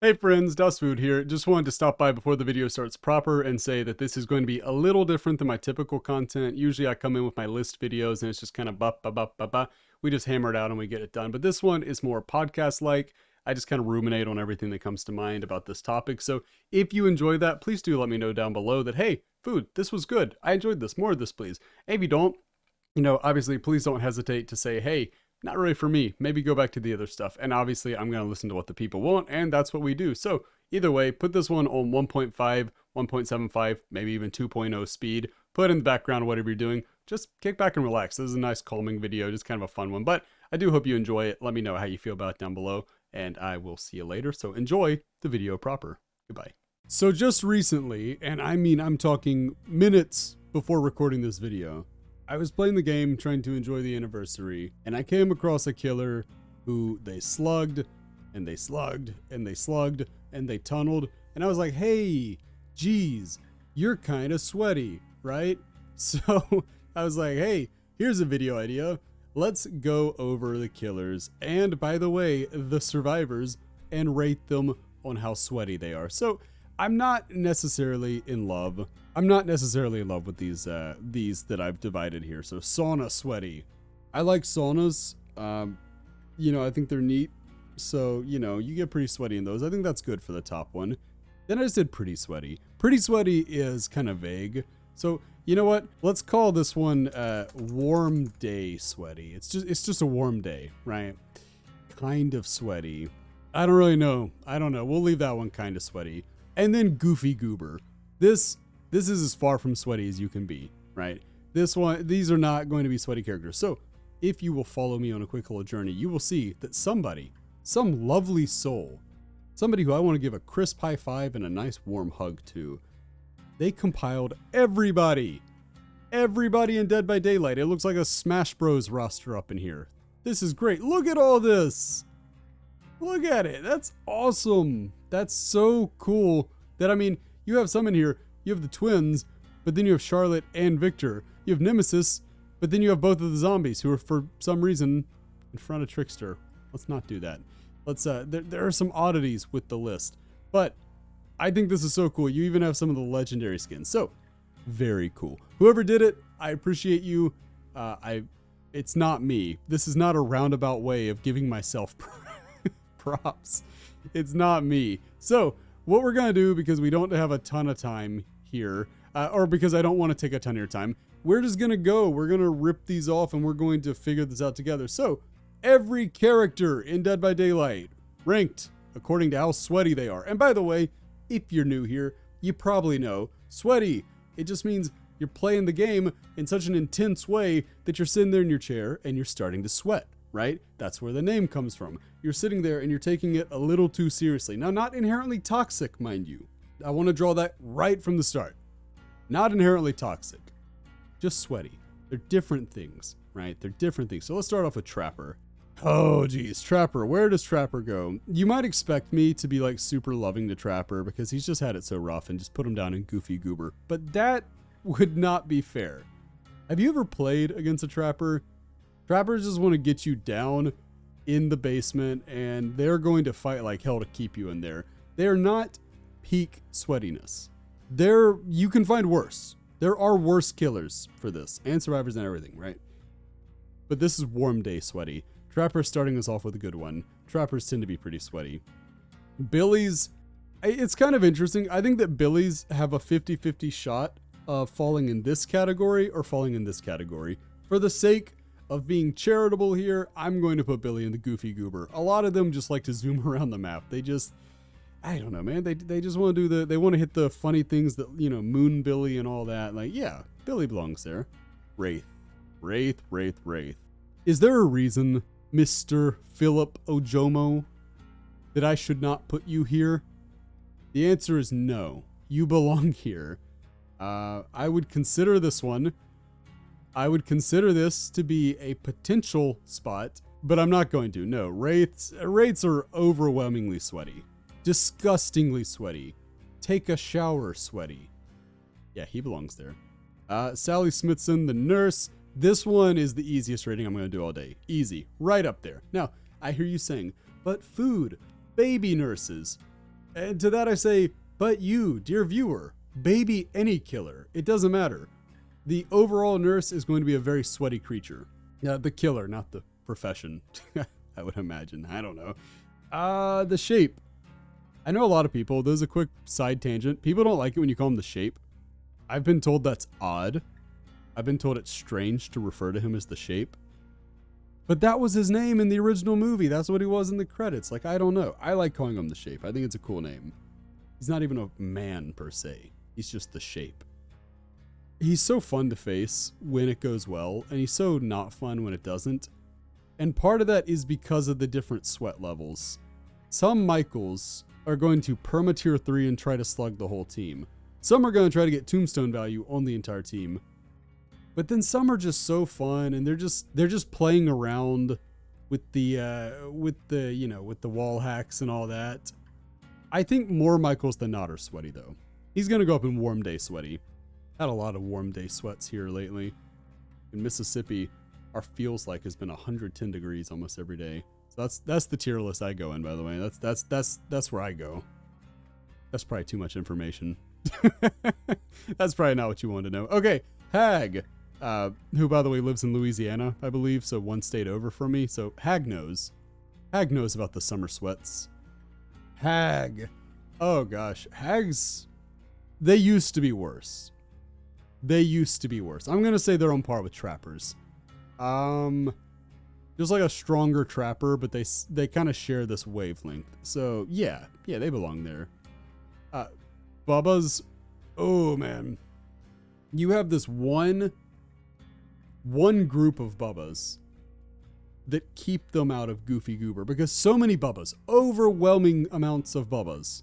Hey friends, Food here. Just wanted to stop by before the video starts proper and say that this is going to be a little different than my typical content. Usually I come in with my list videos and it's just kind of ba ba ba ba ba. We just hammer it out and we get it done. But this one is more podcast-like. I just kind of ruminate on everything that comes to mind about this topic. So if you enjoy that, please do let me know down below that, hey, Food, this was good. I enjoyed this. More of this, please. And if you don't, obviously, please don't hesitate to say, hey, not really for me. Maybe go back to the other stuff. And obviously, I'm going to listen to what the people want, and that's what we do. So either way, put this one on 1.5, 1.75, maybe even 2.0 speed. Put in the background whatever you're doing. Just kick back and relax. This is a nice calming video, just kind of a fun one. But I do hope you enjoy it. Let me know how you feel about it down below, and I will see you later. So enjoy the video proper. Goodbye. So just recently, and I mean I'm talking minutes before recording this video, I was playing the game trying to enjoy the anniversary, and I came across a killer who they slugged, and they slugged, and they slugged, and they tunneled, and I was like, hey, geez, you're kind of sweaty, right? So I was like, hey, here's a video idea. Let's go over the killers, and by the way, the survivors, and rate them on how sweaty they are. So I'm not necessarily in love. I'm not necessarily in love with these that I've divided here. So sauna sweaty. I like saunas. I think they're neat. So, you get pretty sweaty in those. I think that's good for the top one. Then I just did pretty sweaty. Pretty sweaty is kind of vague. So, you know what? Let's call this one warm day sweaty. It's just a warm day, right? Kind of sweaty. I don't really know. I don't know. We'll leave that one kind of sweaty. And then goofy goober. This is as far from sweaty as you can be, right? These are not going to be sweaty characters. So if you will follow me on a quick little journey, you will see that some lovely soul, somebody who I want to give a crisp high five and a nice warm hug to, they compiled everybody in Dead by Daylight. It looks like a Smash Bros roster up in here. This is great. Look at all this. Look at it. That's awesome. That's so cool. You have some in here. You have the twins, but then you have Charlotte and Victor. You have Nemesis, but then you have both of the zombies who are for some reason in front of Trickster. Let's not do that. There are some oddities with the list, but I think this is so cool. You even have some of the legendary skins. So very cool. Whoever did it, I appreciate you. It's not me. This is not a roundabout way of giving myself props. It's not me. So what we're gonna do, because we don't have a ton of time here, or because I don't want to take a ton of your time, we're just gonna go. We're gonna rip these off and we're going to figure this out together. So every character in Dead by Daylight ranked according to how sweaty they are. And by the way, if you're new here, you probably know sweaty. It just means you're playing the game in such an intense way that you're sitting there in your chair and you're starting to sweat. Right? That's where the name comes from. You're sitting there and you're taking it a little too seriously. Now, not inherently toxic, mind you. I want to draw that right from the start. Not inherently toxic. Just sweaty. They're different things, right? They're different things. So let's start off with Trapper. Oh, geez. Trapper. Where does Trapper go? You might expect me to be like super loving to Trapper because he's just had it so rough and just put him down in goofy goober. But that would not be fair. Have you ever played against a Trapper? Trappers just want to get you down in the basement, and they're going to fight like hell to keep you in there. They're not peak sweatiness. You can find worse. There are worse killers for this, and survivors and everything, right? But this is warm day sweaty. Trapper's starting us off with a good one. Trappers tend to be pretty sweaty. Billies, it's kind of interesting. I think that Billies have a 50-50 shot of falling in this category or falling in this category. For the sake of being charitable here, I'm going to put Billy in the goofy goober. A lot of them just like to zoom around the map. I don't know, man. They just want to they want to hit the funny things that, Moon Billy and all that. Like, yeah, Billy belongs there. Wraith. Is there a reason, Mr. Philip Ojomo, that I should not put you here? The answer is no. You belong here. I would consider this one. I would consider this to be a potential spot, but I'm not going to. No, Wraiths are overwhelmingly sweaty. Disgustingly sweaty. Take a shower sweaty. Yeah, he belongs there. Sally Smithson, the nurse. This one is the easiest rating I'm going to do all day. Easy. Right up there. Now, I hear you saying, but food, baby nurses. And to that I say, but you, dear viewer, baby any killer, it doesn't matter. The overall nurse is going to be a very sweaty creature. The killer, not the profession, I would imagine. I don't know. The shape. I know a lot of people, there's a quick side tangent. People don't like it when you call him the shape. I've been told that's odd. I've been told it's strange to refer to him as the shape. But that was his name in the original movie. That's what he was in the credits. Like, I don't know. I like calling him the shape. I think it's a cool name. He's not even a man per se. He's just the shape. He's so fun to face when it goes well, and he's so not fun when it doesn't. And part of that is because of the different sweat levels. Some Michaels are going to perma tier 3 and try to slug the whole team. Some are going to try to get tombstone value on the entire team. But then some are just so fun, and they're just playing around with the wall hacks and all that. I think more Michaels than not are sweaty though. He's gonna go up in warm day sweaty. Had a lot of warm day sweats here lately. In Mississippi, our feels like has been 110 degrees almost every day. So that's the tier list I go in, by the way. That's where I go. That's probably too much information. That's probably not what you wanted to know. Okay, Hag. Who, by the way, lives in Louisiana, I believe, so one state over from me. So Hag knows. Hag knows about the summer sweats. Hag. Oh, gosh. Hags, they used to be worse. They used to be worse. I'm going to say they're on par with trappers. Just like a stronger trapper, but they kind of share this wavelength. So, yeah, they belong there. Bubba's, oh, man. You have this one group of Bubbas that keep them out of Goofy Goober, because so many Bubbas, overwhelming amounts of Bubbas,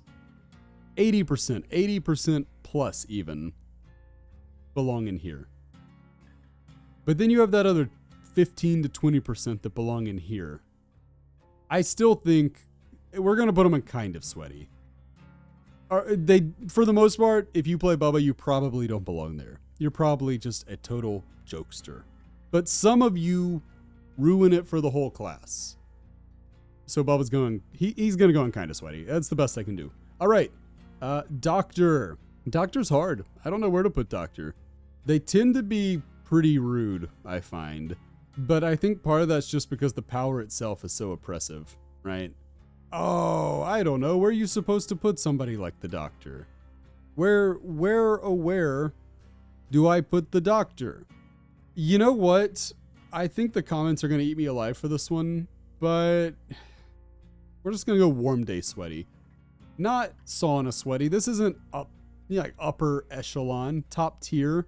80% plus even, belong in here. But then you have that other 15 to 20% that belong in here. I still think we're going to put them in kind of sweaty. For the most part, if you play Bubba, you probably don't belong there. You're probably just a total jokester. But some of you ruin it for the whole class. So Bubba's going, he's going to go in kind of sweaty. That's the best I can do. All right. Doctor. Doctor's hard. I don't know where to put Doctor. They tend to be pretty rude, I find. But I think part of that's just because the power itself is so oppressive, right? Oh, I don't know. Where are you supposed to put somebody like the Doctor? Where do I put the Doctor? You know what? I think the comments are going to eat me alive for this one, but we're just going to go warm day sweaty. Not sauna sweaty. This isn't like upper echelon, top tier.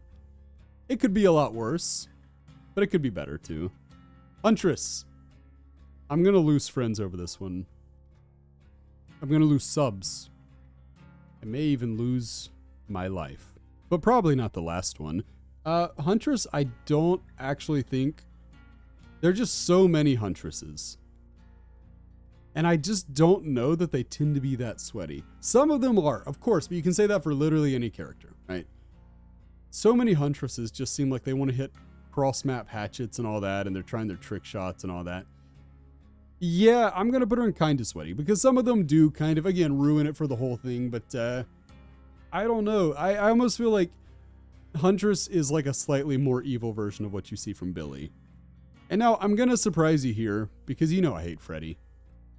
It could be a lot worse, but it could be better too. Huntress. I'm going to lose friends over this one. I'm going to lose subs. I may even lose my life, but probably not the last one. Huntress, I don't actually think... There are just so many Huntresses. And I just don't know that they tend to be that sweaty. Some of them are, of course, but you can say that for literally any character, right? So many Huntresses just seem like they want to hit cross-map hatchets and all that, and they're trying their trick shots and all that. Yeah, I'm going to put her in kind of sweaty, because some of them do kind of, again, ruin it for the whole thing, but I don't know. I almost feel like Huntress is like a slightly more evil version of what you see from Billy. And now I'm going to surprise you here, because you know I hate Freddy.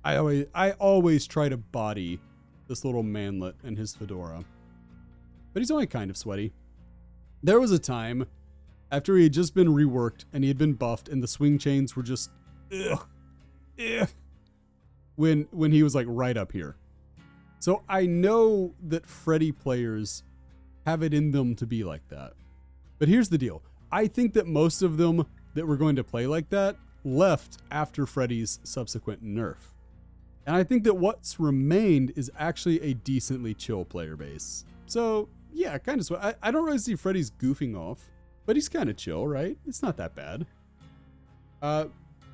I always try to body this little manlet and his fedora. But he's only kind of sweaty. There was a time after he had just been reworked and he had been buffed and the swing chains were just when he was like right up here. So I know that Freddy players have it in them to be like that. But here's the deal. I think that most of them that were going to play like that left after Freddy's subsequent nerf. And I think that what's remained is actually a decently chill player base. So yeah, kind of. I don't really see Freddy's goofing off, but he's kind of chill, right? It's not that bad.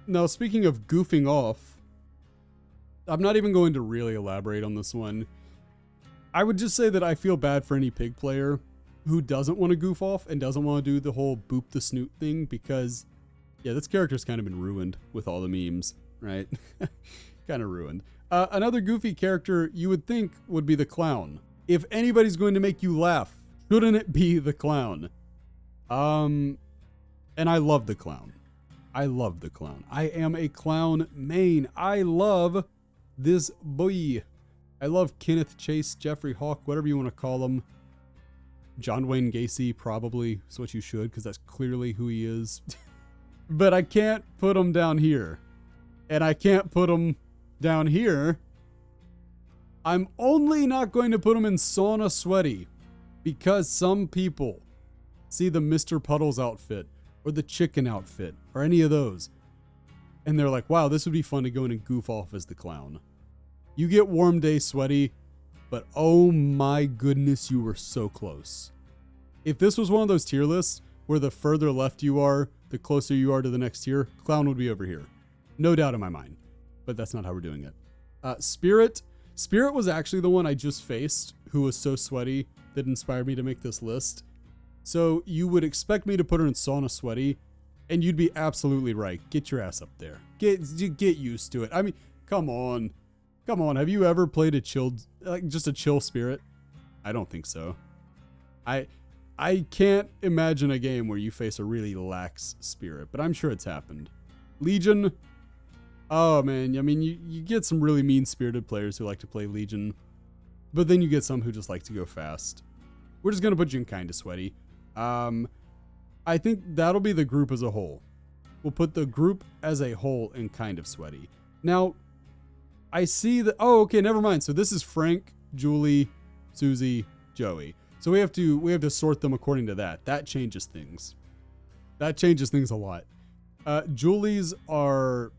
Now, speaking of goofing off, I'm not even going to really elaborate on this one. I would just say that I feel bad for any pig player who doesn't want to goof off and doesn't want to do the whole boop the snoot thing, because, yeah, this character's kind of been ruined with all the memes, right? kind of ruined. Another goofy character you would think would be the clown. If anybody's going to make you laugh, shouldn't it be the clown? And I love the clown. I love the clown. I am a clown main. I love this boy. I love Kenneth Chase, Jeffrey Hawk, whatever you want to call him. John Wayne Gacy probably is what you should, because that's clearly who he is. But I can't put him down here. And I can't put him down here. I'm only not going to put him in Sauna Sweaty, because some people see the Mr. Puddles outfit or the chicken outfit or any of those, and they're like, wow, this would be fun to go in and goof off as the clown. You get Warm Day Sweaty, but oh my goodness, you were so close. If this was one of those tier lists where the further left you are, the closer you are to the next tier, clown would be over here. No doubt in my mind, but that's not how we're doing it. Spirit was actually the one I just faced, who was so sweaty that inspired me to make this list. So you would expect me to put her in Sauna Sweaty, and you'd be absolutely right. Get your ass up there. Get used to it. I mean, come on. Come on. Have you ever played a chilled, like just a chill spirit? I don't think so. I can't imagine a game where you face a really lax spirit, but I'm sure it's happened. Legion. Oh man, I mean, you get some really mean-spirited players who like to play Legion, but then you get some who just like to go fast. We're just gonna put you in Kinda Sweaty. I think that'll be the group as a whole. We'll put the group as a whole in Kind of Sweaty. Now, I see that. Oh, okay, never mind. So this is Frank, Julie, Susie, Joey. So we have to sort them according to that. That changes things. That changes things a lot. Julie's are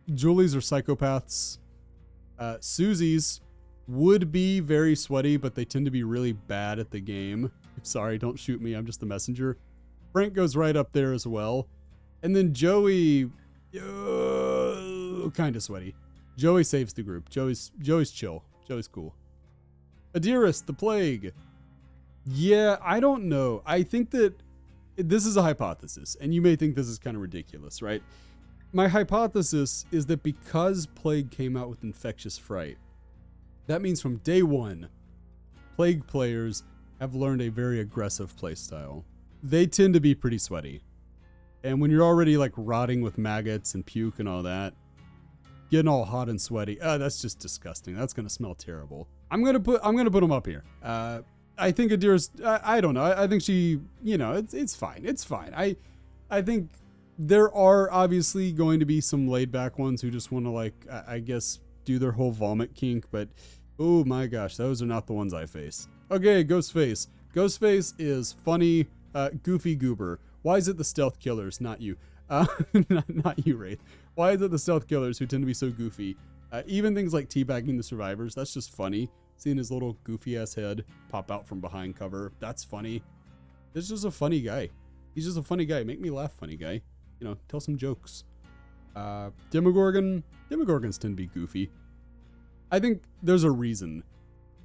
psychopaths. Susie's would be very sweaty, but they tend to be really bad at the game. Sorry, don't shoot me. I'm just the messenger. Frank goes right up there as well. And then Joey, kind of sweaty. Joey saves the group. Joey's chill. Joey's cool. Adirus, the plague. Yeah, I don't know. I think that this is a hypothesis, and you may think this is kind of ridiculous, right? My hypothesis is that because Plague came out with Infectious Fright, that means from day one, Plague players have learned a very aggressive playstyle. They tend to be pretty sweaty. And when you're already like rotting with maggots and puke and all that, getting all hot and sweaty, that's just disgusting. That's gonna smell terrible. I'm gonna put them up here. I think Adira's, I don't know. I think she, it's fine. It's fine. I think there are obviously going to be some laid back ones who just want to like, I guess, do their whole vomit kink, but oh my gosh, those are not the ones I face. Okay, Ghostface. Ghostface is funny, goofy goober. Why is it the stealth killers, not you? Not you, Wraith. Why is it the stealth killers who tend to be so goofy? Even things like teabagging the survivors, that's just funny. Seeing his little goofy ass head pop out from behind cover, that's funny. This is just a funny guy. He's just a funny guy. Make me laugh, funny guy. Tell some jokes. Demogorgon. Demogorgons tend to be goofy. I think there's a reason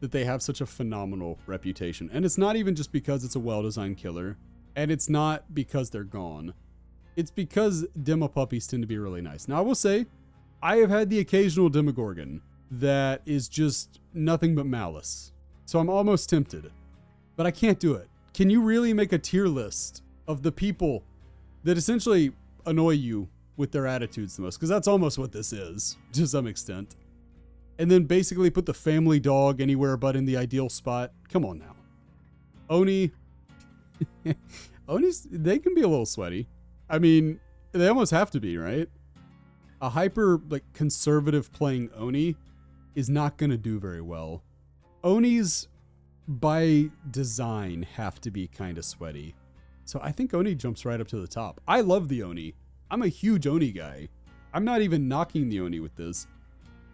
that they have such a phenomenal reputation. And it's not even just because it's a well-designed killer. And it's not because they're gone. It's because demo puppies tend to be really nice. Now, I will say, I have had the occasional Demogorgon that is just nothing but malice. So I'm almost tempted. But I can't do it. Can you really make a tier list of the people that essentially annoy you with their attitudes the most? Because that's almost what this is, to some extent. And then basically put the family dog anywhere but in the ideal spot. Come on now. Oni. Onis, they can be a little sweaty. I mean, they almost have to be, right? A hyper, conservative playing Oni is not going to do very well. Onis, by design, have to be kind of sweaty. So I think Oni jumps right up to the top. I love the Oni. I'm a huge Oni guy. I'm not even knocking the Oni with this.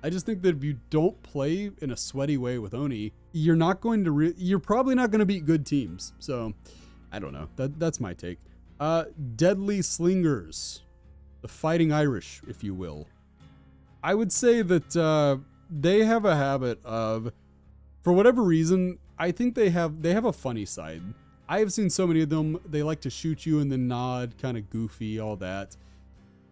I just think that if you don't play in a sweaty way with Oni, you're not going to you're probably not going to beat good teams. So I don't know. That's my take. Deadly Slingers, the Fighting Irish, if you will. I would say that they have a habit of, for whatever reason, I think they have a funny side. I have seen so many of them. They like to shoot you and then nod, kind of goofy, all that.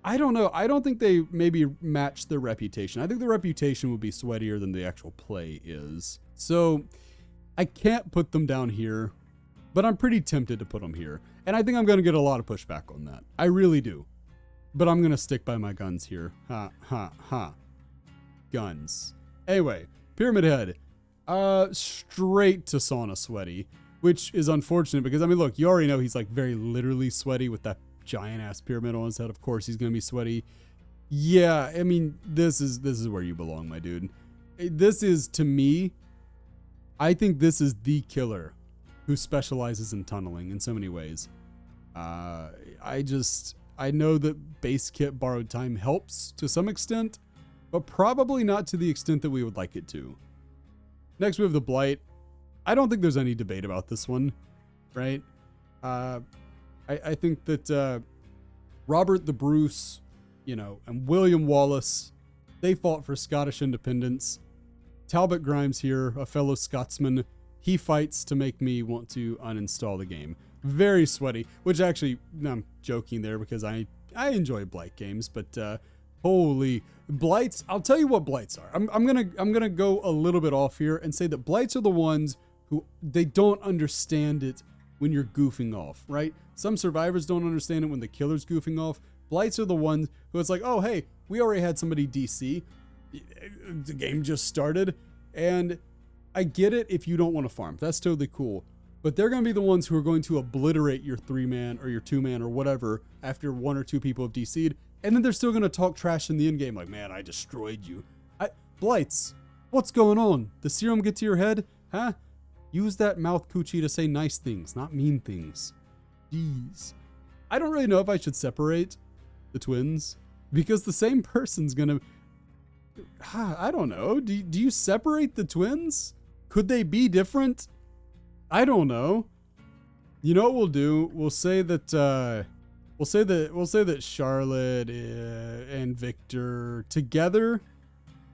I don't know. I don't think they maybe match their reputation. I think the reputation would be sweatier than the actual play is. So I can't put them down here, but I'm pretty tempted to put them here. And I think I'm going to get a lot of pushback on that. I really do. But I'm going to stick by my guns here. Ha, ha, ha. Guns. Anyway, Pyramid Head. Straight to sauna sweaty, which is unfortunate because, I mean, look, you already know he's like very literally sweaty with that giant ass pyramid on his head. Of course he's going to be sweaty. Yeah, I mean, this is where you belong, my dude. This is, to me, I think this is the killer who specializes in tunneling in so many ways. I know that base kit borrowed time helps to some extent, but probably not to the extent that we would like it to. Next, we have the Blight. I don't think there's any debate about this one, right? I think that Robert the Bruce, and William Wallace, they fought for Scottish independence. Talbot Grimes here, a fellow Scotsman, he fights to make me want to uninstall the game. Very sweaty, which actually, I'm joking there because I enjoy Blight games, but holy Blights, I'll tell you what Blights are. I'm gonna go a little bit off here and say that Blights are the ones who they don't understand it when you're goofing off, right? Some survivors don't understand it when the killer's goofing off. Blights are the ones who it's like, oh hey, we already had somebody DC. The game just started, and I get it if you don't want to farm. That's totally cool. But they're going to be the ones who are going to obliterate your 3-man or your 2-man or whatever after 1 or 2 people have DC'd. And then they're still going to talk trash in the end game like, man, I destroyed you. Blights, what's going on? The serum get to your head? Huh? Use that mouth coochie to say nice things, not mean things. Jeez. I don't really know if I should separate the twins because the same person's going to... I don't know. Do you separate the twins? Could they be different? I don't know. You know what we'll do? We'll say that Charlotte and Victor together,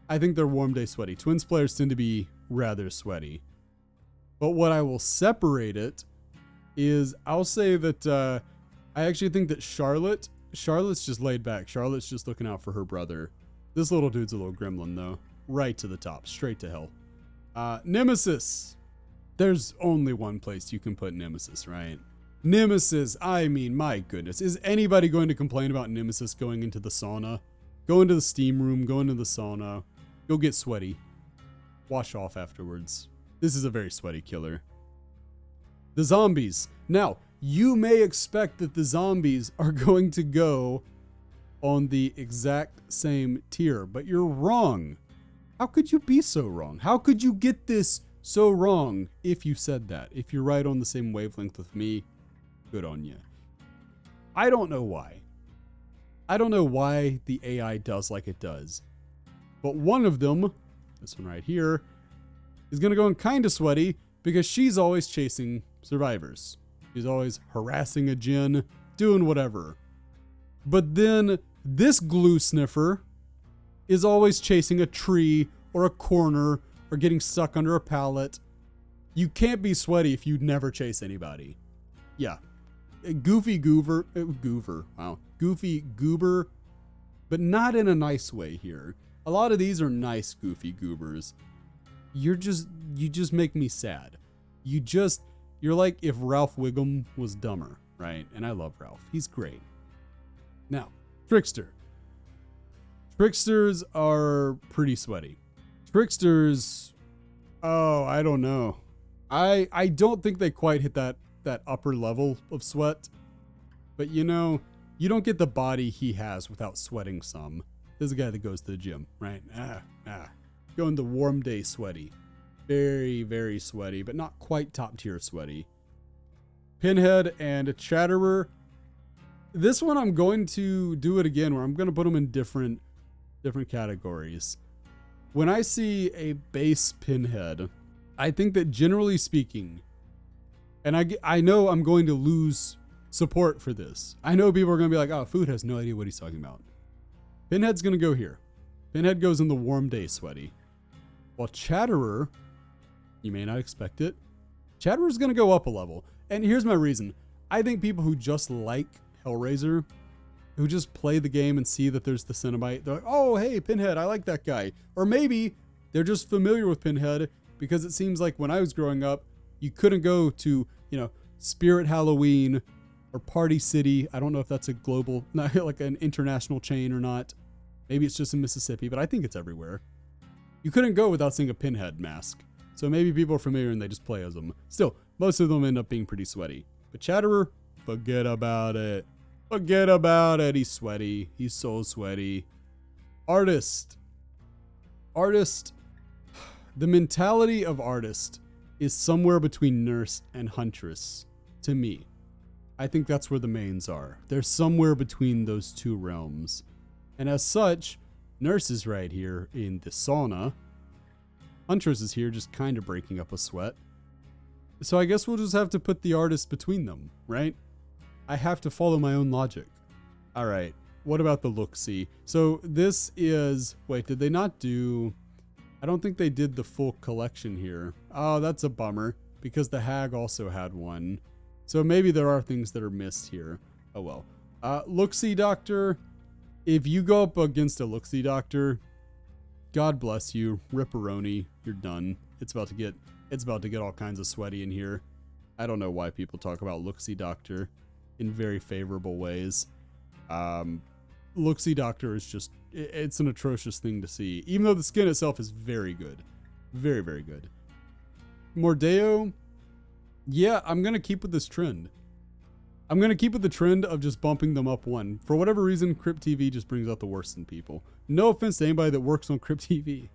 I think they're Warm Day Sweaty. Twins players tend to be rather sweaty. But what I will separate it is I'll say that I actually think that Charlotte's just laid back. Charlotte's just looking out for her brother. This little dude's a little gremlin though. Right to the top, straight to hell. Nemesis. There's only one place you can put Nemesis, right? Nemesis, I mean, my goodness. Is anybody going to complain about Nemesis going into the sauna? Go into the steam room, go into the sauna, go get sweaty. Wash off afterwards. This is a very sweaty killer. The zombies. Now, you may expect that the zombies are going to go on the exact same tier, but you're wrong. How could you be so wrong? How could you get this so wrong if you said that? If you're right on the same wavelength with me, good on you. I don't know why. I don't know why the AI does like it does. But one of them, this one right here, is going to go in kind of sweaty because she's always chasing survivors. She's always harassing a Jinn, doing whatever. But then this glue sniffer is always chasing a tree or a corner or getting stuck under a pallet. You can't be sweaty if you never chase anybody. Yeah. Goofy goober, but not in a nice way here. A lot of these are nice goofy goobers. You just make me sad. You're like if Ralph Wiggum was dumber, right? And I love Ralph. He's great. Now, Trickster. Tricksters are pretty sweaty. Tricksters, oh, I don't know. I don't think they quite hit that upper level of sweat. But you don't get the body he has without sweating some. There's a guy that goes to the gym, right? Going to Warm Day Sweaty. Very, very sweaty, but not quite top tier sweaty. Pinhead and Chatterer. This one I'm going to do it again where I'm going to put them in different categories. When I see a base Pinhead, I think that generally speaking, and I know I'm going to lose support for this. I know people are going to be like, oh, Food has no idea what he's talking about. Pinhead's going to go here. Pinhead goes in the Warm Day Sweaty. While Chatterer, you may not expect it, Chatterer's going to go up a level. And here's my reason. I think people who just like Hellraiser who just play the game and see that there's the Cenobite. They're like, oh, hey, Pinhead, I like that guy. Or maybe they're just familiar with Pinhead because it seems like when I was growing up, you couldn't go to, Spirit Halloween or Party City. I don't know if that's a global, not like an international chain or not. Maybe it's just in Mississippi, but I think it's everywhere. You couldn't go without seeing a Pinhead mask. So maybe people are familiar and they just play as them. Still, most of them end up being pretty sweaty. But Chatterer, forget about it. Forget about it. He's sweaty. He's so sweaty. Artist. The mentality of artist is somewhere between nurse and huntress to me. I think that's where the mains are. They're somewhere between those two realms. And as such, nurse is right here in the sauna. Huntress is here just kind of breaking up a sweat. So I guess we'll just have to put the artist between them, right? I have to follow my own logic. All right. What about the look-see? So this is... Wait, did they not do... I don't think they did the full collection here. Oh, that's a bummer because the Hag also had one. So maybe there are things that are missed here. Oh, well. Look-see Doctor. If you go up against a look-see Doctor... God bless you, Ripperoni. You're done. It's about to get all kinds of sweaty in here. I don't know why people talk about look-see Doctor in very favorable ways. Look-see Doctor is just, it's an atrocious thing to see, even though the skin itself is very good. Very, very good. Mordeo, yeah, I'm gonna keep with this trend. I'm going to keep with the trend of just bumping them up one. For whatever reason, Crypt TV just brings out the worst in people. No offense to anybody that works on Crypt TV.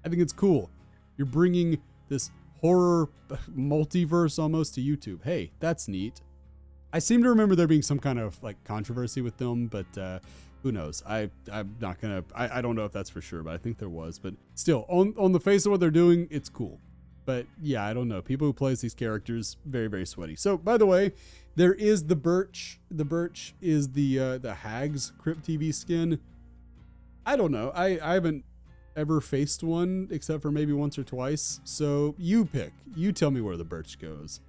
I think it's cool. You're bringing this horror multiverse almost to YouTube. Hey, that's neat. I seem to remember there being some kind of like controversy with them, but who knows? I'm not going to, I don't know if that's for sure, but I think there was. But still, on the face of what they're doing, it's cool. But yeah, I don't know. People who play as these characters, very, very sweaty. So, by the way, there is the Birch. The Birch is the Hag's Crypt TV skin. I don't know. I haven't ever faced one except for maybe once or twice. So you pick. You tell me where the Birch goes.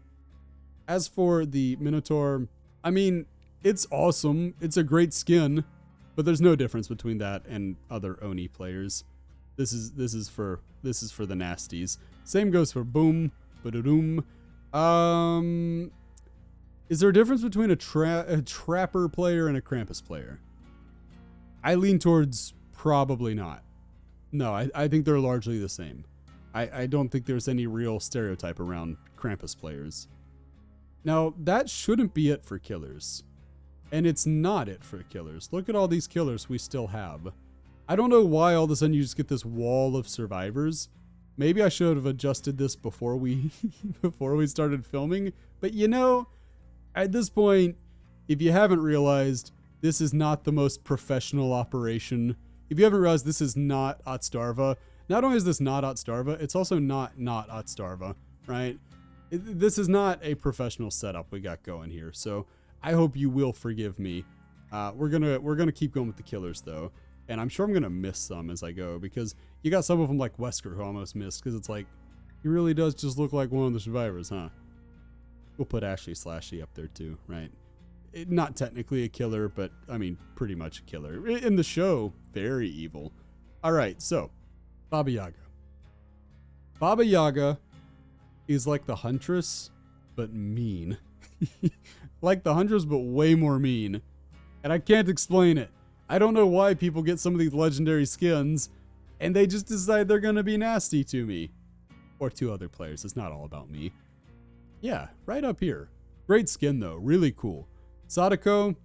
As for the Minotaur, I mean, it's awesome. It's a great skin, but there's no difference between that and other Oni players. This is for the nasties. Same goes for Boom, Ba-da-doom. Is there a difference between a Trapper player and a Krampus player? I lean towards probably not. No, I think they're largely the same. I don't think there's any real stereotype around Krampus players. Now, that shouldn't be it for killers. And it's not it for killers. Look at all these killers we still have. I don't know why all of a sudden you just get this wall of survivors. Maybe I should have adjusted this before we started filming. But you know, at this point, if you haven't realized, this is not the most professional operation. If you haven't realized this is not Otstarva, not only is this not Otstarva, it's also not Otstarva, right? This is not a professional setup we got going here. So I hope you will forgive me. We're gonna keep going with the killers though. And I'm sure I'm going to miss some as I go because you got some of them like Wesker who I almost missed because it's like, he really does just look like one of the survivors, huh? We'll put Ashley Slashy up there too, right? Not technically a killer, but I mean, pretty much a killer. In the show, very evil. All right, so Baba Yaga. Baba Yaga is like the Huntress, but mean. Like the Huntress, but way more mean. And I can't explain it. I don't know why people get some of these legendary skins and they just decide they're going to be nasty to me. Or to other players. It's not all about me. Yeah, right up here. Great skin though. Really cool. Sadako.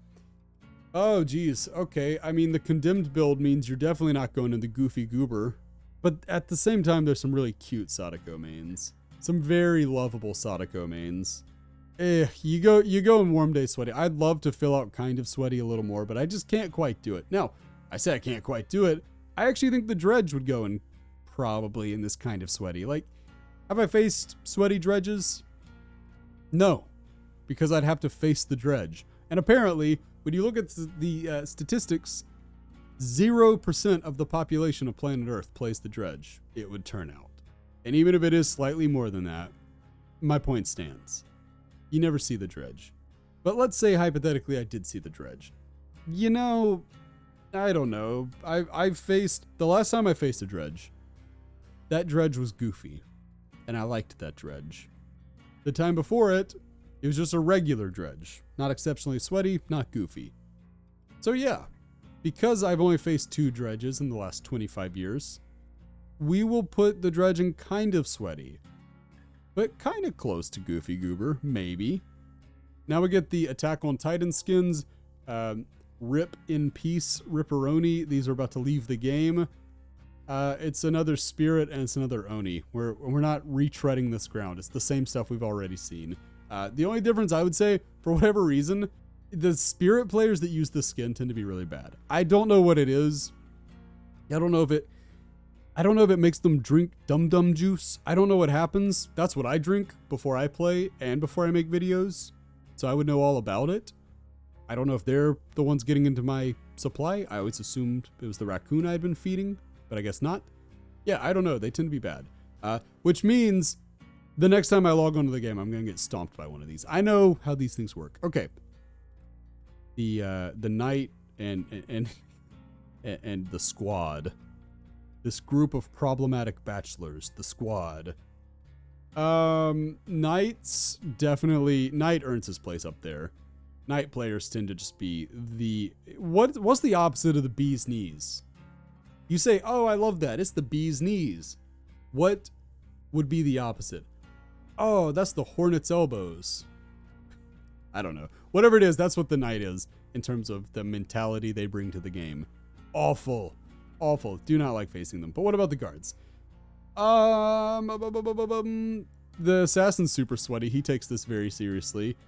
Oh, geez. Okay. I mean, the condemned build means you're definitely not going to the goofy goober. But at the same time, there's some really cute Sadako mains. Some very lovable Sadako mains. You go in Warm Day Sweaty. I'd love to fill out Kind of Sweaty a little more, but I just can't quite do it. Now, I say I can't quite do it. I actually think the Dredge would go in probably in this Kind of Sweaty. Like, have I faced sweaty dredges? No, because I'd have to face the Dredge. And apparently, when you look at the statistics, 0% of the population of planet Earth plays the Dredge, it would turn out. And even if it is slightly more than that, my point stands. You never see the Dredge. But let's say, hypothetically, I did see the Dredge. You know, I don't know. I've faced, the last time I faced a dredge, that dredge was goofy, and I liked that dredge. The time before it, it was just a regular dredge. Not exceptionally sweaty, not goofy. So yeah, because I've only faced 2 dredges in the last 25 years, we will put the dredge in kind of sweaty, but kind of close to Goofy Goober, maybe. Now we get the Attack on Titan skins. Rip in peace, Ripperoni. These are about to leave the game. It's another Spirit and it's another Oni. We're not retreading this ground. It's the same stuff we've already seen. The only difference, I would say, for whatever reason, the Spirit players that use this skin tend to be really bad. I don't know what it is. I don't know if it makes them drink Dum Dum juice. I don't know what happens. That's what I drink before I play and before I make videos. So I would know all about it. I don't know if they're the ones getting into my supply. I always assumed it was the raccoon I'd been feeding, but I guess not. Yeah, I don't know. They tend to be bad. Which means the next time I log onto the game, I'm going to get stomped by one of these. I know how these things work. Okay. The knight and the squad. This group of problematic bachelors, the squad. Knights, definitely, Knight earns his place up there. Knight players tend to just be the, what's the opposite of the bee's knees? You say, oh, I love that. It's the bee's knees. What would be the opposite? Oh, that's the hornet's elbows. I don't know. Whatever it is, that's what the knight is in terms of the mentality they bring to the game. Awful. Awful. Do not like facing them. But what about the guards? The assassin's super sweaty. He takes this very seriously.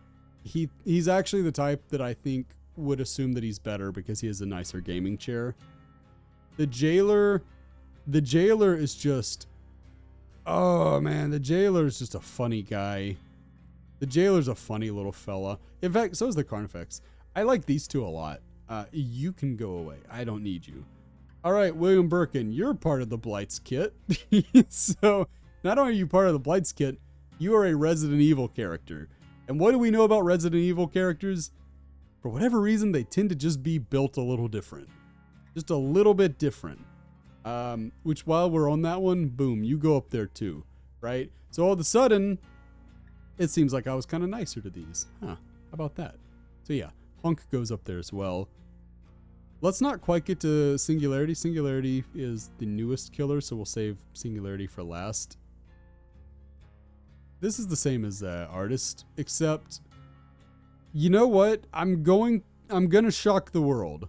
He's actually the type that I think would assume that he's better because he has a nicer gaming chair. The jailer is just, oh man, the jailer is just a funny guy. The jailer's a funny little fella. In fact, so is the Carnifex. I like these two a lot. You can go away. I don't need you. All right, William Birkin, you're part of the Blights kit. So not only are you part of the Blights kit, you are a Resident Evil character. And what do we know about Resident Evil characters? For whatever reason, they tend to just be built a little different. Just a little bit different. Which while we're on that one, boom, you go up there too, right? So all of a sudden, it seems like I was kind of nicer to these. Huh, how about that? So yeah, Hunk goes up there as well. Let's not quite get to Singularity. Singularity is the newest killer, so we'll save Singularity for last. This is the same as Artist, except, you know what? I'm gonna shock the world.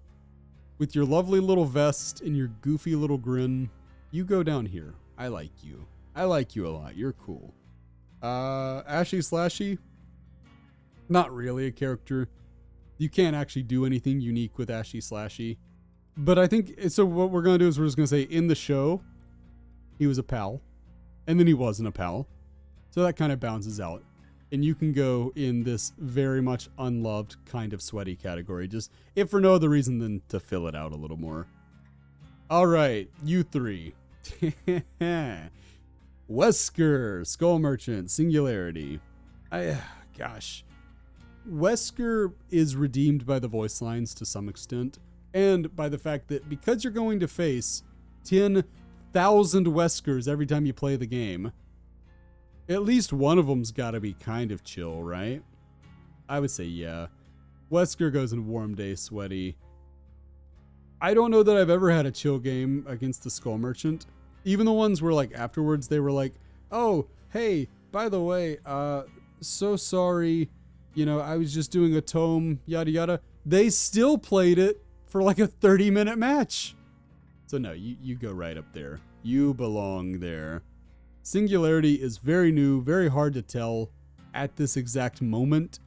With your lovely little vest and your goofy little grin, you go down here. I like you. I like you a lot. You're cool. Ashy Slashy, not really a character. You can't actually do anything unique with Ashy Slashy. But I think, so what we're going to do is we're just going to say in the show, he was a pal. And then he wasn't a pal. So that kind of balances out. And you can go in this very much unloved kind of sweaty category. Just, if for no other reason than to fill it out a little more. All right, you three. Wesker, Skull Merchant, Singularity. Gosh. Wesker is redeemed by the voice lines to some extent, and by the fact that because you're going to face 10,000 Weskers every time you play the game, at least one of them's got to be kind of chill, right? I would say yeah. Wesker goes in Warm Day Sweaty. I don't know that I've ever had a chill game against the Skull Merchant. Even the ones where like afterwards they were like, oh, hey, by the way, so sorry. You know, I was just doing a tome, yada yada. They still played it for like a 30-minute match. So no, you go right up there. You belong there. Singularity is very new, very hard to tell at this exact moment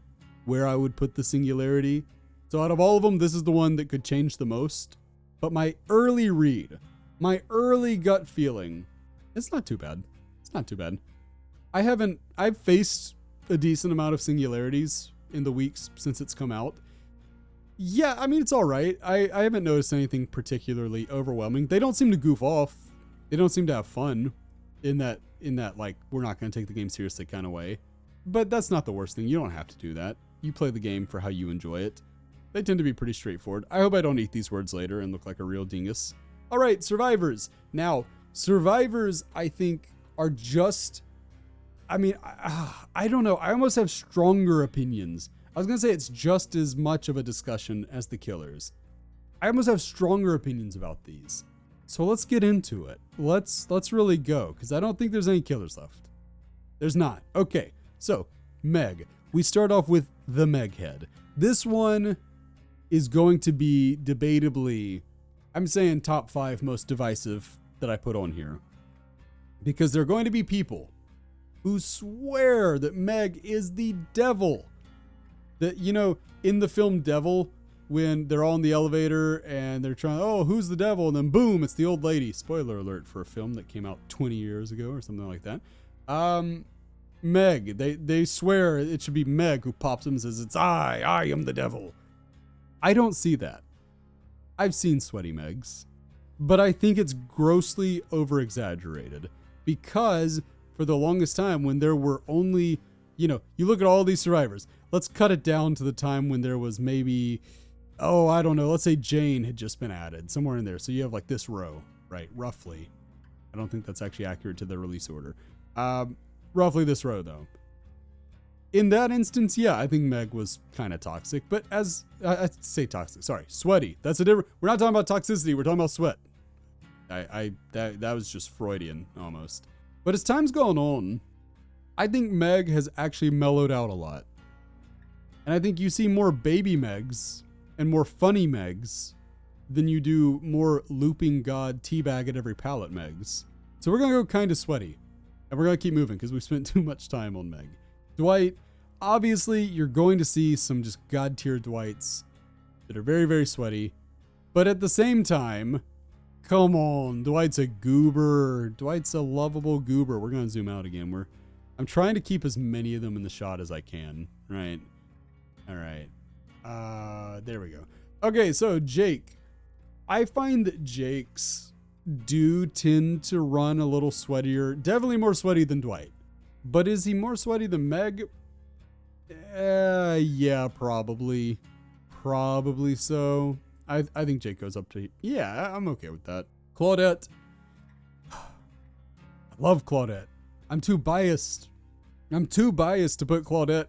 where I would put the Singularity. So out of all of them, this is the one that could change the most. But my early read, my early gut feeling, it's not too bad. It's not too bad. I've faced a decent amount of Singularities in the weeks since it's come out. Yeah, I mean, it's all right. I haven't noticed anything particularly overwhelming. They don't seem to goof off. They don't seem to have fun in that like, we're not going to take the game seriously kind of way. But that's not the worst thing. You don't have to do that. You play the game for how you enjoy it. They tend to be pretty straightforward. I hope I don't eat these words later and look like a real dingus. All right, survivors. Now, survivors, I think, are just... I mean, I don't know. I almost have stronger opinions. I was going to say it's just as much of a discussion as the killers. I almost have stronger opinions about these. So let's get into it. Let's really go, because I don't think there's any killers left. There's not. Okay, so Meg. We start off with the Meg head. This one is going to be debatably, I'm saying top 5 most divisive that I put on here. Because there are going to be people who swear that Meg is the devil. That, you know, in the film Devil, when they're all in the elevator and they're trying, oh, who's the devil? And then boom, it's the old lady. Spoiler alert for a film that came out 20 years ago or something like that. Meg, they swear it should be Meg who pops him and says, it's I am the devil. I don't see that. I've seen sweaty Megs, but I think it's grossly over-exaggerated because for the longest time when there were only, you know, you look at all these survivors, let's cut it down to the time when there was maybe, oh, I don't know, let's say Jane had just been added somewhere in there. So you have like this row, right? Roughly. I don't think that's actually accurate to the release order. Roughly this row though. In that instance, yeah, I think Meg was kind of toxic, but as I say toxic, sorry, sweaty. That's a different, we're not talking about toxicity, we're talking about sweat. That was just Freudian almost. But as time's gone on, I think Meg has actually mellowed out a lot. And I think you see more baby Megs and more funny Megs than you do more looping god teabag at every pallet Megs. So we're going to go kind of sweaty. And we're going to keep moving because we've spent too much time on Meg. Dwight, obviously you're going to see some just god tier Dwights that are very, very sweaty. But at the same time, come on, Dwight's a goober. Dwight's a lovable goober. We're going to zoom out again. I'm trying to keep as many of them in the shot as I can, right? All right. There we go. Okay, so Jake. I find that Jake's do tend to run a little sweatier. Definitely more sweaty than Dwight. But is he more sweaty than Meg? Yeah, probably. Probably so. I think Jake goes up to... Yeah, I'm okay with that. Claudette. I love Claudette. I'm too biased to put Claudette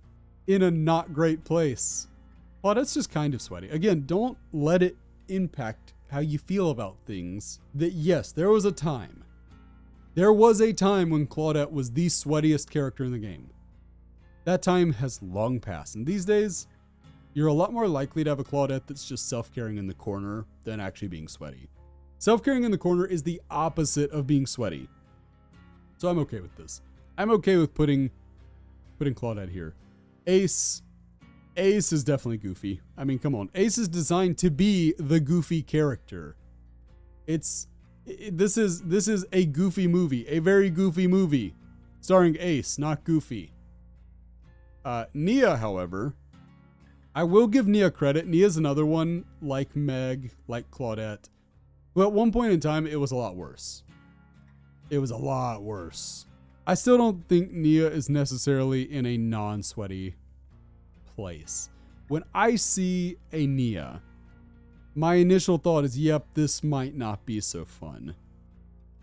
in a not great place. Claudette's just kind of sweaty. Again, don't let it impact how you feel about things. That yes, there was a time when Claudette was the sweatiest character in the game. That time has long passed. And these days, you're a lot more likely to have a Claudette that's just self-caring in the corner than actually being sweaty. Self-caring in the corner is the opposite of being sweaty. So I'm okay with this. I'm okay with putting Claudette here. Ace is definitely goofy. I mean, come on. Ace is designed to be the goofy character. This is a goofy movie, a very goofy movie, starring Ace, not Goofy. Nia, however, I will give Nia credit. Nia's another one, like Meg, like Claudette. Well, at one point in time, it was a lot worse. It was a lot worse. I still don't think Nia is necessarily in a non-sweaty place. When I see a Nia, my initial thought is, yep, this might not be so fun.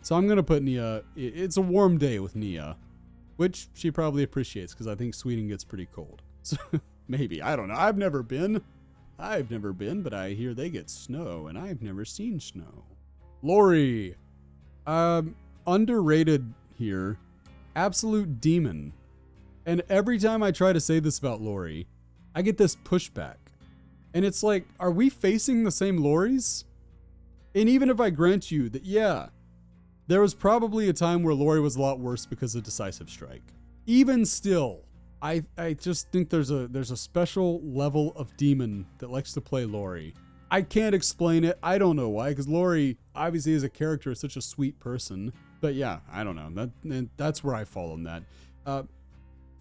So I'm going to put Nia, it's a warm day with Nia, which she probably appreciates because I think Sweden gets pretty cold. So maybe, I don't know. I've never been, but I hear they get snow and I've never seen snow. Lori, underrated here. Absolute demon. And every time I try to say this about Lori, I get this pushback. And it's like, are we facing the same Loris? And even if I grant you that, yeah, there was probably a time where Lori was a lot worse because of Decisive Strike. Even still, I just think there's a special level of demon that likes to play Lori. I can't explain it. I don't know why, because Lori obviously as a character is such a sweet person. But yeah, I don't know. That's where I fall on that.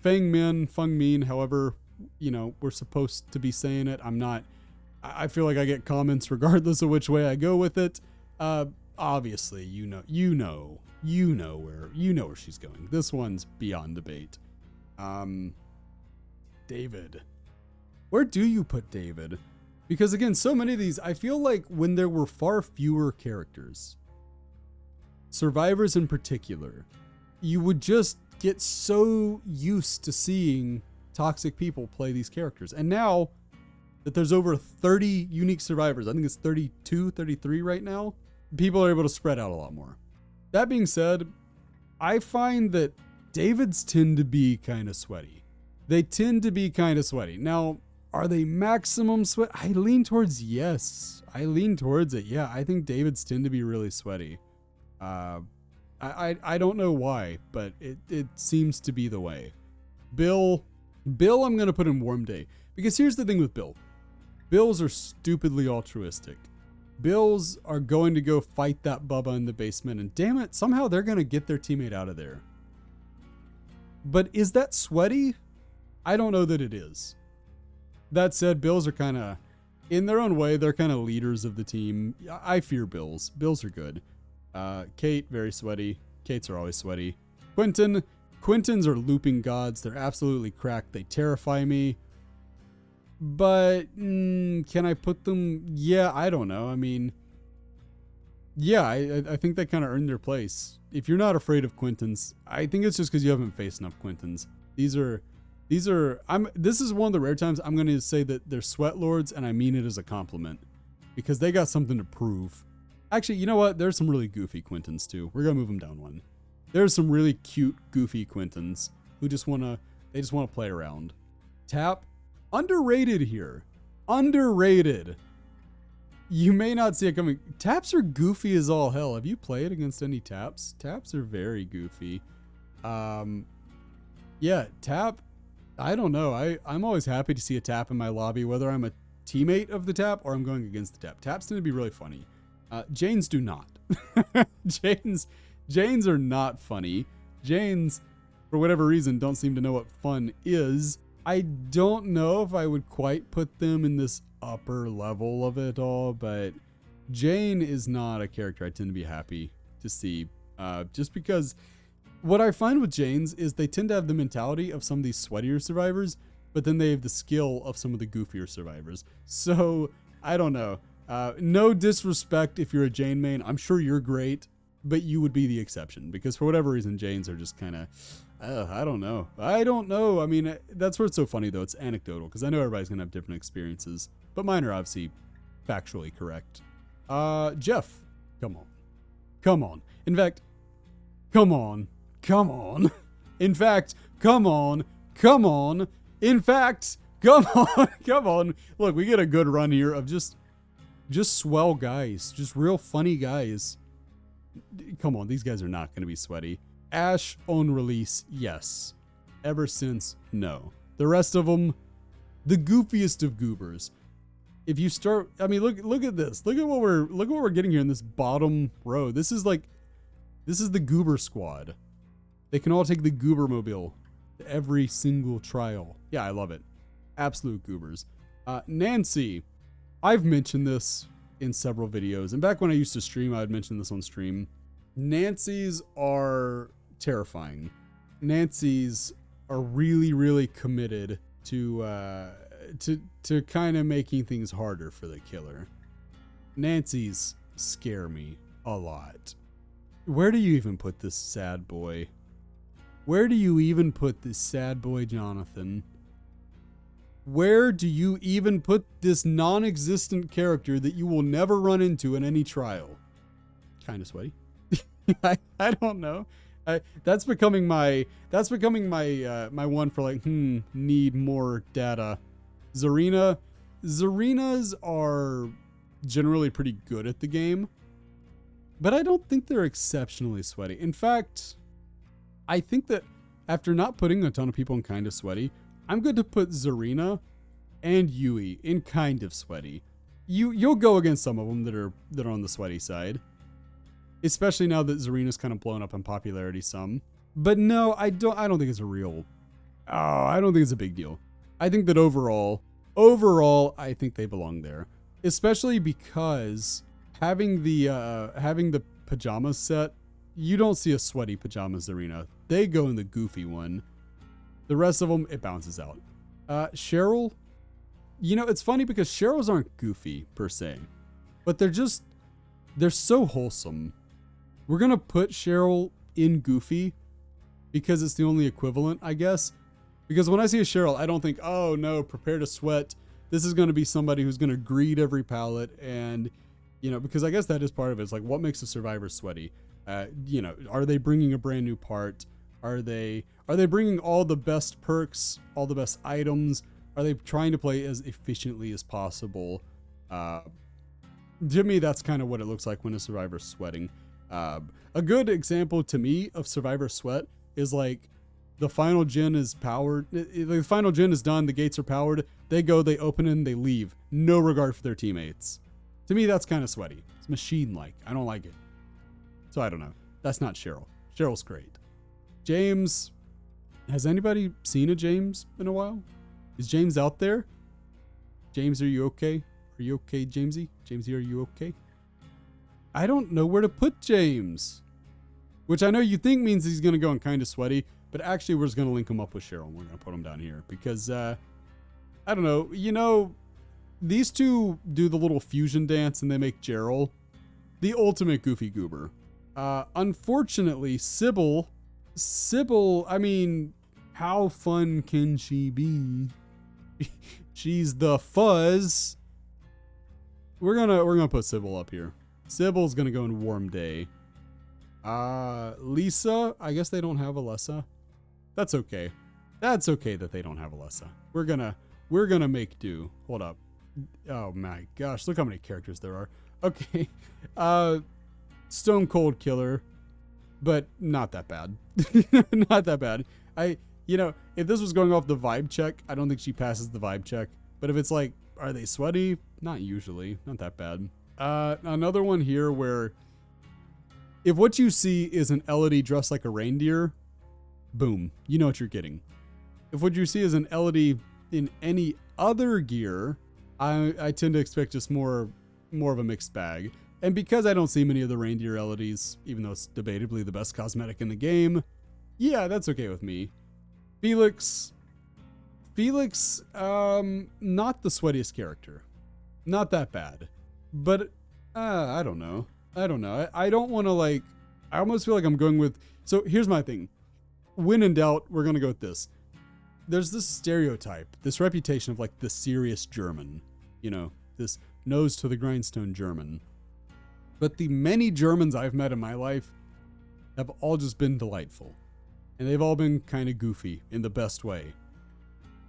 Feng Min, however, you know, we're supposed to be saying it. I'm not. I feel like I get comments regardless of which way I go with it. Obviously, you know where she's going. This one's beyond debate. David. Where do you put David? Because again, so many of these, I feel like when there were far fewer characters, survivors in particular, you would just get so used to seeing toxic people play these characters. And now that there's over 30 unique survivors, I think it's 32, 33 right now, people are able to spread out a lot more. That being said, I find that Davids tend to be kind of sweaty. They tend to be kind of sweaty. Now, are they maximum sweat? I lean towards yes. I lean towards it. Yeah, I think Davids tend to be really sweaty. I don't know why, but it seems to be the way. Bill, I'm going to put in Warm Day. Because here's the thing with Bill. Bills are stupidly altruistic. Bills are going to go fight that Bubba in the basement, and damn it, somehow they're going to get their teammate out of there. But is that sweaty? I don't know that it is. That said, Bills are kind of, in their own way, they're kind of leaders of the team. I fear Bills. Bills are good. Kate, very sweaty. Kates are always sweaty. Quintins are looping gods. They're absolutely cracked. They terrify me. But can I put them? Yeah, I don't know. I mean, yeah, I think they kind of earned their place. If you're not afraid of Quintins, I think it's just because you haven't faced enough Quintins. This is one of the rare times I'm going to say that they're sweat lords, and I mean it as a compliment, because they got something to prove. Actually, you know what? There's some really goofy Quintins too. We're going to move them down one. There's some really cute, goofy Quintins who just want to play around. Tap, underrated here. Underrated. You may not see it coming. Taps are goofy as all hell. Have you played against any taps? Taps are very goofy. Yeah, tap. I don't know. I'm always happy to see a tap in my lobby, whether I'm a teammate of the tap or I'm going against the tap. Taps tend to be really funny. Janes do not. Janes are not funny. Janes, for whatever reason, don't seem to know what fun is. I don't know if I would quite put them in this upper level of it all, but Jane is not a character I tend to be happy to see. Just because what I find with Janes is they tend to have the mentality of some of these sweatier survivors, but then they have the skill of some of the goofier survivors. So, I don't know. No disrespect if you're a Jane main. I'm sure you're great, but you would be the exception, because for whatever reason, Janes are just kind of, I don't know. I mean, that's where it's so funny, though. It's anecdotal, because I know everybody's going to have different experiences, but mine are obviously factually correct. Jeff, come on. Come on. In fact, come on. Come on. In fact, come on. Come on. In fact, come on. Come on. Look, we get a good run here of just swell guys. Just real funny guys. Come on, these guys are not going to be sweaty. Ash on release, yes. Ever since, no. The rest of them, the goofiest of goobers. If you start, I mean, look at this. Look at what we're getting here in this bottom row. This is the goober squad. They can all take the goober mobile to every single trial. Yeah, I love it. Absolute goobers. Nancy, I've mentioned this in several videos, and back when I used to stream, I would mention this on stream. Nancy's are terrifying. Nancy's are really, really committed to kind of making things harder for the killer. Nancy's scare me a lot. Where do you even put this sad boy? Where do you even put this sad boy, Jonathan? Where do you even put this non-existent character that you will never run into in any trial? Kind of sweaty. I don't know. That's becoming my one for like, need more data. Zarenas are generally pretty good at the game, but I don't think they're exceptionally sweaty. In fact, I think that after not putting a ton of people in kind of sweaty, I'm good to put Zarina and Yui in kind of sweaty. You'll go against some of them that are on the sweaty side, especially now that Zarina's kind of blown up in popularity some. But no, I don't think it's I don't think it's a big deal. I think that overall, I think they belong there, especially because having the pajamas set, you don't see a sweaty pajamas Zarina. They go in the goofy one. The rest of them, it bounces out. Cheryl, You know, it's funny because Cheryls aren't goofy per se, but they're so wholesome. We're going to put Cheryl in goofy because it's the only equivalent, I guess. Because when I see a Cheryl, I don't think, oh no, prepare to sweat. This is going to be somebody who's going to greed every palette. And, you know, because I guess that is part of it. It's like, what makes a survivor sweaty? You know, are they bringing a brand new part? Are they bringing all the best perks, all the best items? Are they trying to play as efficiently as possible? To me, that's kind of what it looks like when a survivor's sweating. A good example to me of survivor sweat is like the final gen is powered. The final gen is done. The gates are powered. They go, they open it, and they leave. No regard for their teammates. To me, that's kind of sweaty. It's machine-like. I don't like it. So I don't know. That's not Cheryl. Cheryl's great. James. Has anybody seen a James in a while? Is James out there? James, are you okay? Are you okay, Jamesy? Jamesy, are you okay? I don't know where to put James. Which I know you think means he's going to go in kind of sweaty, but actually we're just going to link him up with Cheryl and we're going to put him down here because, I don't know, you know, these two do the little fusion dance and they make Gerald the ultimate goofy goober. Unfortunately, Sybil, I mean, how fun can she be? She's the fuzz. We're gonna put Sybil up here. Sybil's gonna go in Warm Day. Lisa, I guess they don't have Alessa. That's okay. That's okay that they don't have Alessa. We're gonna make do. Hold up. Oh my gosh, look how many characters there are. Okay. Stone Cold Killer, but not that bad. Not that bad. You know, if this was going off the vibe check, I don't think she passes the vibe check. But if it's like, are they sweaty? Not usually. Not that bad. Another one here where if what you see is an Elodie dressed like a reindeer, boom, you know what you're getting. If what you see is an Elodie in any other gear, I tend to expect just more of a mixed bag. And because I don't see many of the reindeer Elodies, even though it's debatably the best cosmetic in the game, yeah, that's okay with me. Felix, not the sweatiest character. Not that bad. But, I don't know. I don't want to I almost feel like I'm going with, so here's my thing. When in doubt, we're going to go with this. There's this stereotype, this reputation of like the serious German, you know, this nose to the grindstone German. But the many Germans I've met in my life have all just been delightful. And they've all been kind of goofy in the best way.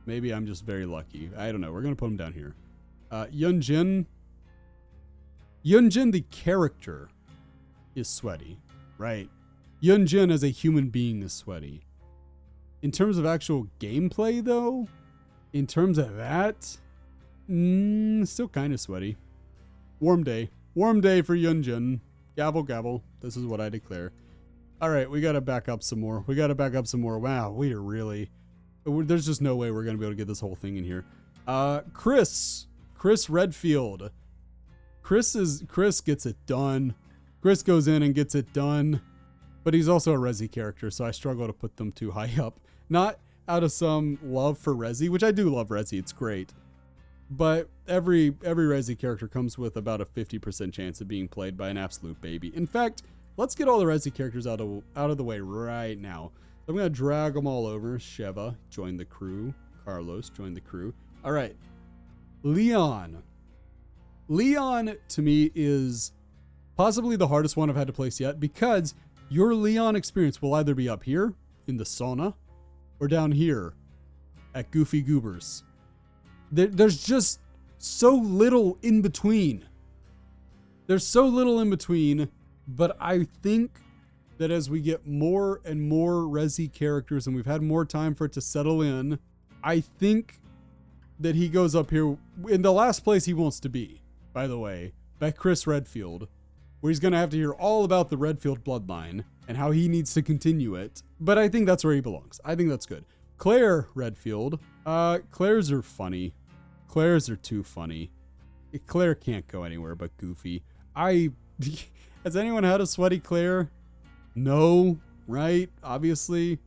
Maybe I'm just very lucky. I don't know. We're going to put him down here. Yunjin, the character, is sweaty, right? Yunjin as a human being is sweaty. In terms of actual gameplay, though, in terms of that, still kind of sweaty. Warm day for Yunjin. Gavel, gavel. This is what I declare. All right, we got to back up some more. Wow, we are really... There's just no way we're going to be able to get this whole thing in here. Chris Redfield. Chris gets it done. Chris goes in and gets it done. But he's also a Resi character, so I struggle to put them too high up. Not out of some love for Resi, which I do love Resi. It's great. But every Resi character comes with about a 50% chance of being played by an absolute baby. In fact, let's get all the Resi characters out of the way right now. I'm going to drag them all over. Sheva, join the crew. Carlos, join the crew. All right. Leon. Leon, to me, is possibly the hardest one I've had to place yet because your Leon experience will either be up here in the sauna or down here at Goofy Goobers. There's just so little in between. There's so little in between, but I think that as we get more and more Resi characters and we've had more time for it to settle in, I think that he goes up here in the last place he wants to be, by the way, by Chris Redfield, where he's going to have to hear all about the Redfield bloodline and how he needs to continue it. But I think that's where he belongs. I think that's good. Claire Redfield. Claire's are funny. Claire's are too funny. Claire can't go anywhere but Goofy. Has anyone had a sweaty Claire? No, right? Obviously.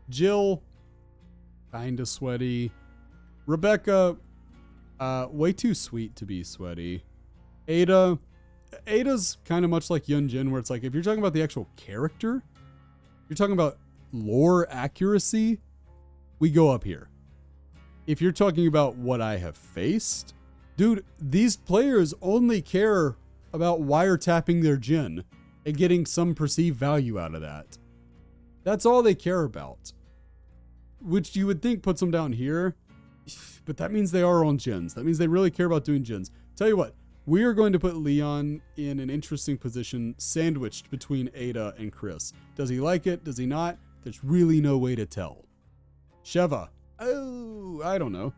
Jill, kinda sweaty. Rebecca, Way too sweet to be sweaty. Ada's kind of much like Yunjin, where it's like, if you're talking about the actual character, you're talking about lore accuracy, we go up here. If you're talking about what I have faced, dude, these players only care about wiretapping their Jin and getting some perceived value out of that. That's all they care about. Which you would think puts them down here, but that means they are on Jins. That means they really care about doing Jins. Tell you what, we are going to put Leon in an interesting position, sandwiched between Ada and Chris. Does he like it? Does he not? There's really no way to tell. Sheva. Oh, I don't know.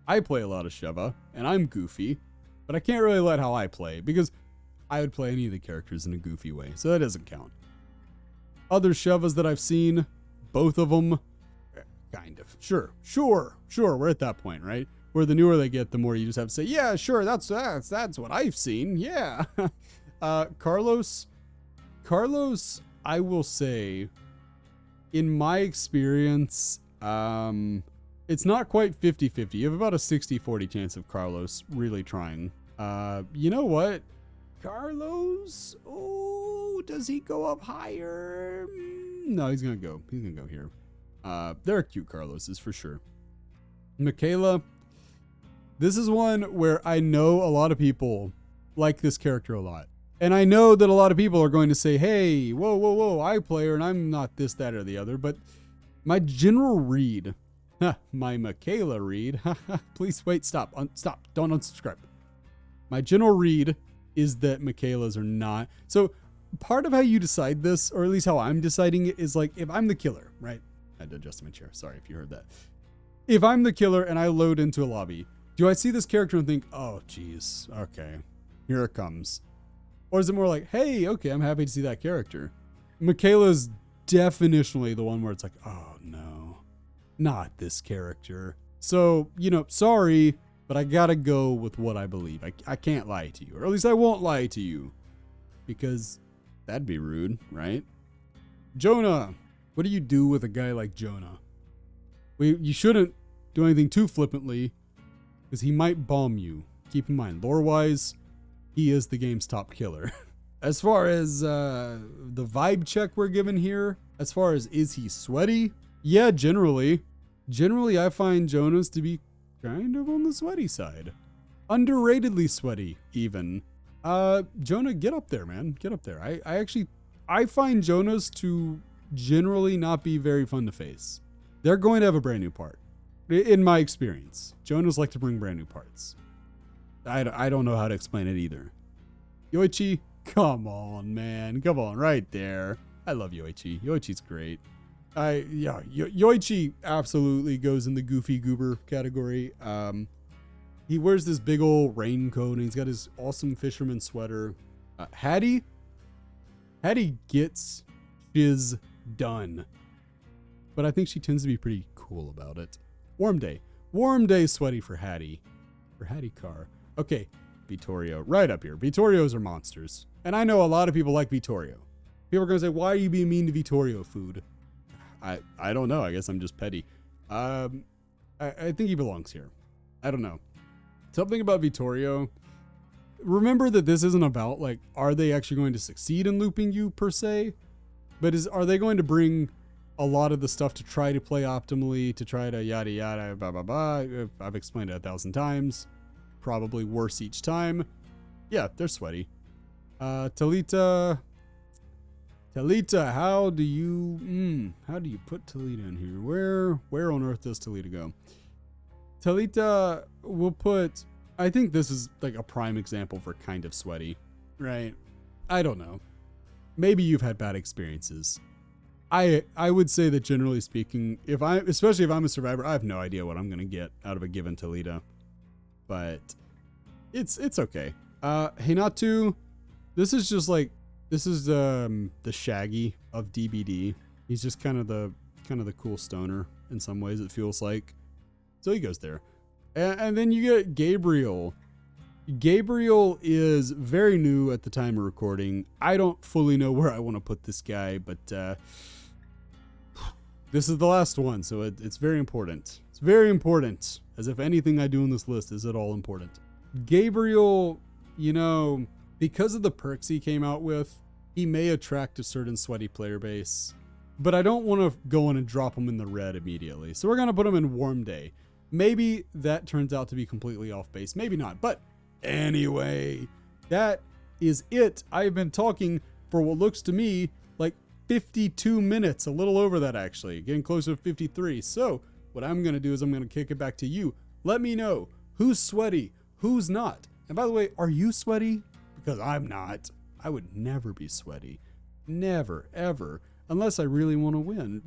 I play a lot of Sheva, and I'm goofy, but I can't really let how I play, because I would play any of the characters in a goofy way, so that doesn't count. Other Shevas that I've seen, both of them, kind of. Sure, we're at that point, right? Where the newer they get, the more you just have to say, yeah, sure, that's what I've seen, yeah. Carlos, I will say, in my experience, it's not quite 50-50. You have about a 60-40 chance of Carlos really trying. You know what? Carlos? Oh, does he go up higher? No, he's gonna go here. There are cute Carloses for sure. Michaela. This is one where I know a lot of people like this character a lot. And I know that a lot of people are going to say, hey, whoa, I play her and I'm not this, that, or the other. But my general read, my Michaela read, please wait, stop, don't unsubscribe. My general read is that Michaelas are not. So part of how you decide this, or at least how I'm deciding it, is like, if I'm the killer, right? I had to adjust my chair. Sorry if you heard that. If I'm the killer and I load into a lobby, do I see this character and think, oh, geez, okay, here it comes? Or is it more like, hey, okay, I'm happy to see that character? Michaela's definitionally the one where it's like, oh, no, not this character. So, sorry, but I gotta go with what I believe. I can't lie to you, or at least I won't lie to you, because that'd be rude, right? Jonah. What do you do with a guy like Jonah? You shouldn't do anything too flippantly, because he might bomb you. Keep in mind, lore-wise, he is the game's top killer. As far as the vibe check we're given here, as far as is he sweaty? Yeah, generally. Generally, I find Jonah's to be kind of on the sweaty side. Underratedly sweaty, even. Jonah, get up there, man. Get up there. I find Jonah's to generally not be very fun to face. They're going to have a brand new part. In my experience, Jonah's like to bring brand new parts. I don't know how to explain it either. Yoichi, come on, man. Come on, right there. I love Yoichi. Yoichi's great. Yoichi absolutely goes in the goofy goober category. He wears this big old raincoat and he's got his awesome fisherman sweater. Hattie gets shiz done. But I think she tends to be pretty cool about it. Warm day sweaty for Hattie. For Hattie Carr. Okay, Vittorio, right up here. Vittorios are monsters. And I know a lot of people like Vittorio. People are going to say, why are you being mean to Vittorio food? I don't know. I guess I'm just petty. I think he belongs here. I don't know. Something about Vittorio. Remember that this isn't about, like, are they actually going to succeed in looping you per se? But are they going to bring a lot of the stuff to try to play optimally, to try to yada yada, blah, blah, blah. I've explained it 1,000 times. Probably worse each time. Yeah, they're sweaty. Talita, how do you put Talita in here? Where on earth does Talita go? Talita will put, I think this is like a prime example for kind of sweaty, right? I don't know. Maybe you've had bad experiences. I would say that generally speaking, especially if I'm a survivor, I have no idea what I'm going to get out of a given Talita. But it's okay. Hinatu, this is the Shaggy of DBD. He's just kind of the cool stoner in some ways, it feels like. So he goes there. And then you get Gabriel. Gabriel is very new at the time of recording. I don't fully know where I want to put this guy, but This is the last one, so it's very important. It's very important, as if anything I do in this list is at all important. Gabriel, you know, because of the perks he came out with, he may attract a certain sweaty player base, but I don't want to go in and drop him in the red immediately. So we're going to put him in Warm Day. Maybe that turns out to be completely off base. Maybe not. But anyway, that is it. I've been talking for what looks to me like 52 minutes, a little over that actually, getting closer to 53. So what I'm going to do is I'm going to kick it back to you. Let me know who's sweaty, who's not. And by the way, are you sweaty? Because I'm not. I would never be sweaty. Never, ever. Unless I really want to win.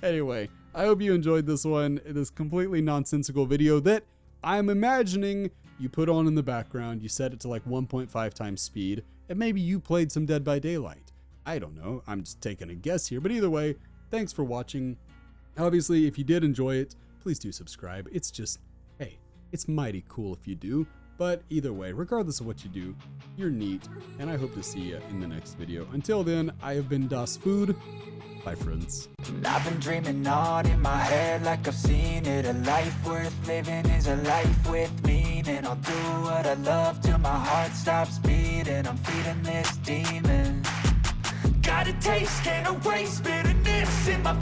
Anyway, I hope you enjoyed this one, this completely nonsensical video that I'm imagining you put on in the background, you set it to like 1.5 times speed, and maybe you played some Dead by Daylight. I don't know, I'm just taking a guess here, but either way, thanks for watching. Obviously, if you did enjoy it, please do subscribe. It's just, hey, it's mighty cool if you do. But either way, regardless of what you do, you're neat, and I hope to see you in the next video. Until then, I have been Das Food. Bye, friends. I've been dreaming on in my head like I've seen it. A life worth living is a life with meaning. I'll do what I love till my heart stops beating. I'm feeding this demon. Got a taste, can't erase,